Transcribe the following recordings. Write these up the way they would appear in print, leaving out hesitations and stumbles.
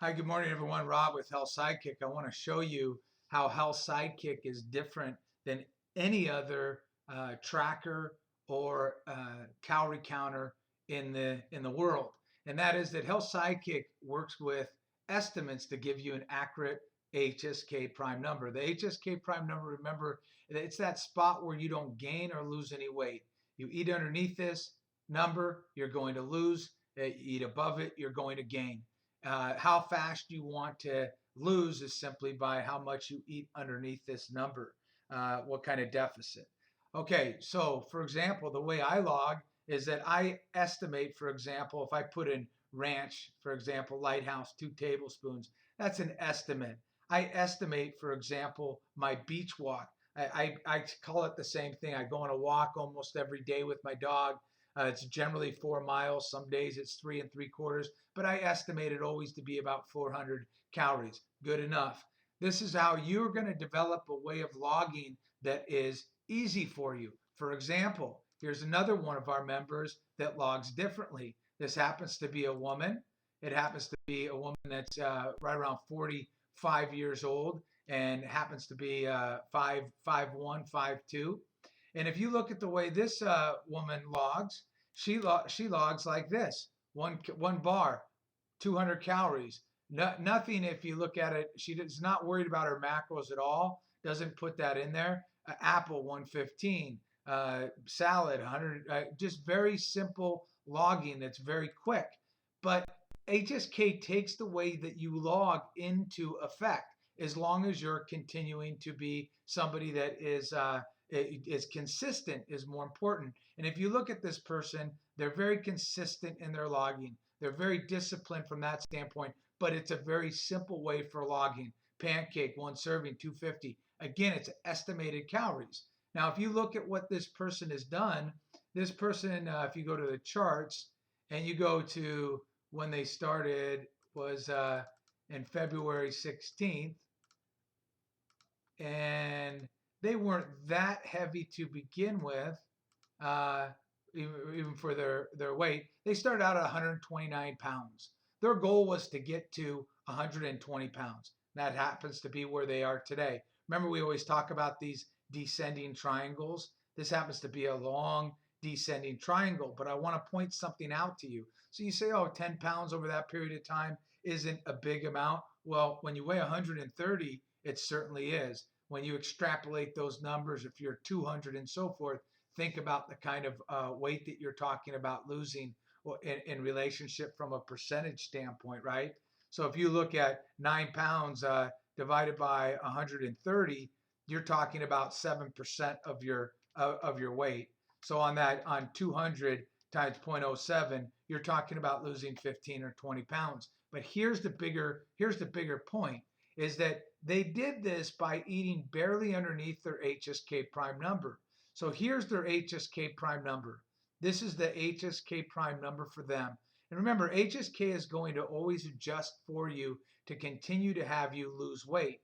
Hi, good morning, everyone. Rob with Health Sidekick. I want to show you how Health Sidekick is different than any other tracker or calorie counter in the world. And that is that Health Sidekick works with estimates to give you an accurate HSK prime number. The HSK prime number, remember, it's that spot where you don't gain or lose any weight. You eat underneath this number, you're going to lose. You eat above it, you're going to gain. How fast you want to lose is simply by how much you eat underneath this number, what kind of deficit. Okay, so for example, the way I log is that I estimate, for example, if I put in ranch, for example, Lighthouse, 2 tablespoons, that's an estimate. I estimate, for example, my beach walk. I call it the same thing. I go on a walk almost every day with my dog. It's generally 4 miles. Some days it's 3 3/4, but I estimate it always to be about 400 calories. Good enough. This is how you're going to develop a way of logging that is easy for you. For example, here's another one of our members that logs differently. This happens to be a woman. It happens to be a woman that's right around 45 years old and happens to be 5'1", 5'2". And if you look at the way this woman logs, she logs like this: one bar, 200 calories. Nothing. If you look at it, she is not worried about her macros at all. Doesn't put that in there. Apple 115, salad 100. Just very simple logging. That's very quick. But HSK takes the way that you log into effect as long as you're continuing to be somebody that is consistent is more important. And if you look at this person, they're very consistent in their logging. They're very disciplined from that standpoint, but it's a very simple way for logging. Pancake, 1 serving, 250. Again, it's estimated calories. Now, if you look at what this person has done, this person, if you go to the charts and you go to when they started was in February 16th, and they weren't that heavy to begin with, uh, even for their weight. They started out at 129 pounds. Their goal was to get to 120 pounds. That happens to be where they are today. Remember, we always talk about these descending triangles. This happens to be a long descending triangle, but I want to point something out to you. So you say, oh, 10 pounds over that period of time isn't a big amount. Well, when you weigh 130, it certainly is. When you extrapolate those numbers, if you're 200 and so forth, think about the kind of weight that you're talking about losing in relationship from a percentage standpoint, right? So if you look at 9 pounds divided by 130, you're talking about 7% of your weight. So on 200 times 0.07, you're talking about losing 15 or 20 pounds. But here's the bigger point is that they did this by eating barely underneath their HSK prime number. So here's their HSK prime number. This is the HSK prime number for them. And remember, HSK is going to always adjust for you to continue to have you lose weight.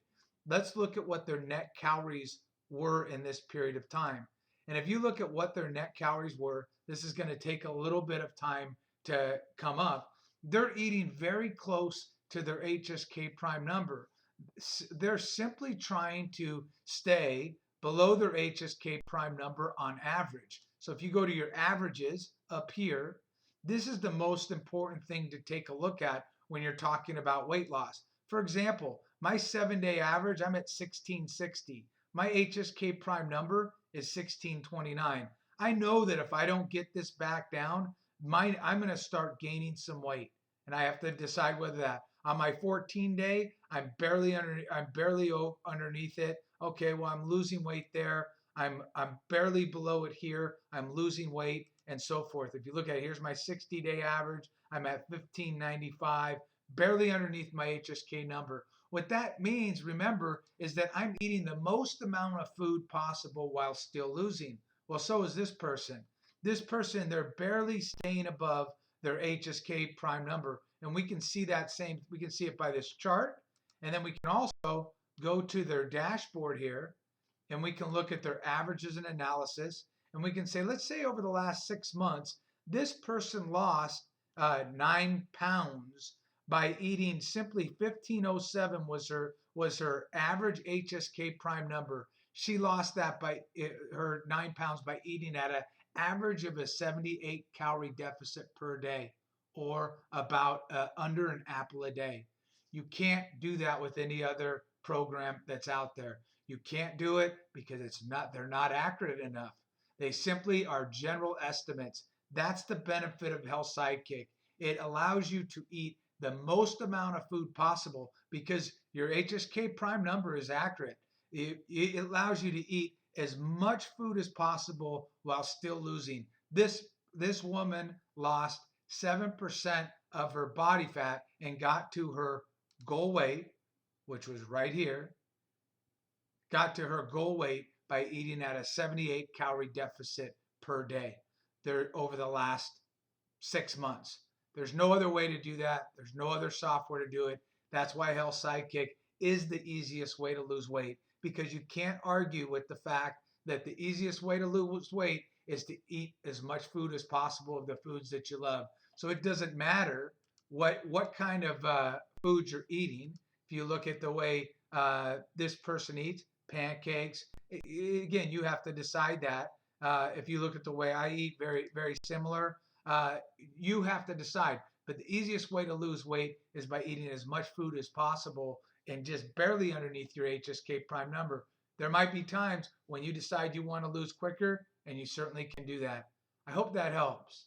Let's look at what their net calories were in this period of time. And if you look at what their net calories were, this is going to take a little bit of time to come up. They're eating very close to their HSK prime number. They're simply trying to stay below their HSK prime number on average. So if you go to your averages up here, this is the most important thing to take a look at when you're talking about weight loss. For example, my 7-day average, I'm at 1660. My HSK prime number is 1629. I know that if I don't get this back down, I'm going to start gaining some weight, and I have to decide whether that on my 14-day, I'm barely underneath it. Okay, well, I'm losing weight there. I'm barely below it here. I'm losing weight and so forth. If you look at it, here's my 60-day average. I'm at 1595, barely underneath my HSK number. What that means, remember, is that I'm eating the most amount of food possible while still losing. Well, so is this person. This person, they're barely staying above their HSK prime number. And we can see we can see it by this chart. And then we can also go to their dashboard here and we can look at their averages and analysis. And we can say, let's say over the last 6 months, this person lost 9 pounds, by eating simply 1507 was her average HSK prime number. She lost that by her 9 pounds by eating at an average of a 78 calorie deficit per day, or about under an apple a day. You can't do that with any other program that's out there. You can't do it because they're not accurate enough. They simply are general estimates. That's the benefit of Health Sidekick. It allows you to eat the most amount of food possible because your HSK prime number is accurate. It allows you to eat as much food as possible while still losing. This woman lost 7% of her body fat and got to her goal weight, which was right here, got to her goal weight by eating at a 78 calorie deficit per day there over the last 6 months. There's no other way to do that. There's no other software to do it. That's why Health Sidekick is the easiest way to lose weight, because you can't argue with the fact that the easiest way to lose weight is to eat as much food as possible of the foods that you love. So it doesn't matter what kind of foods you're eating. If you look at the way this person eats, pancakes, again, you have to decide that. If you look at the way I eat, very, very similar. You have to decide. But the easiest way to lose weight is by eating as much food as possible and just barely underneath your HSK prime number. There might be times when you decide you want to lose quicker, and you certainly can do that. I hope that helps.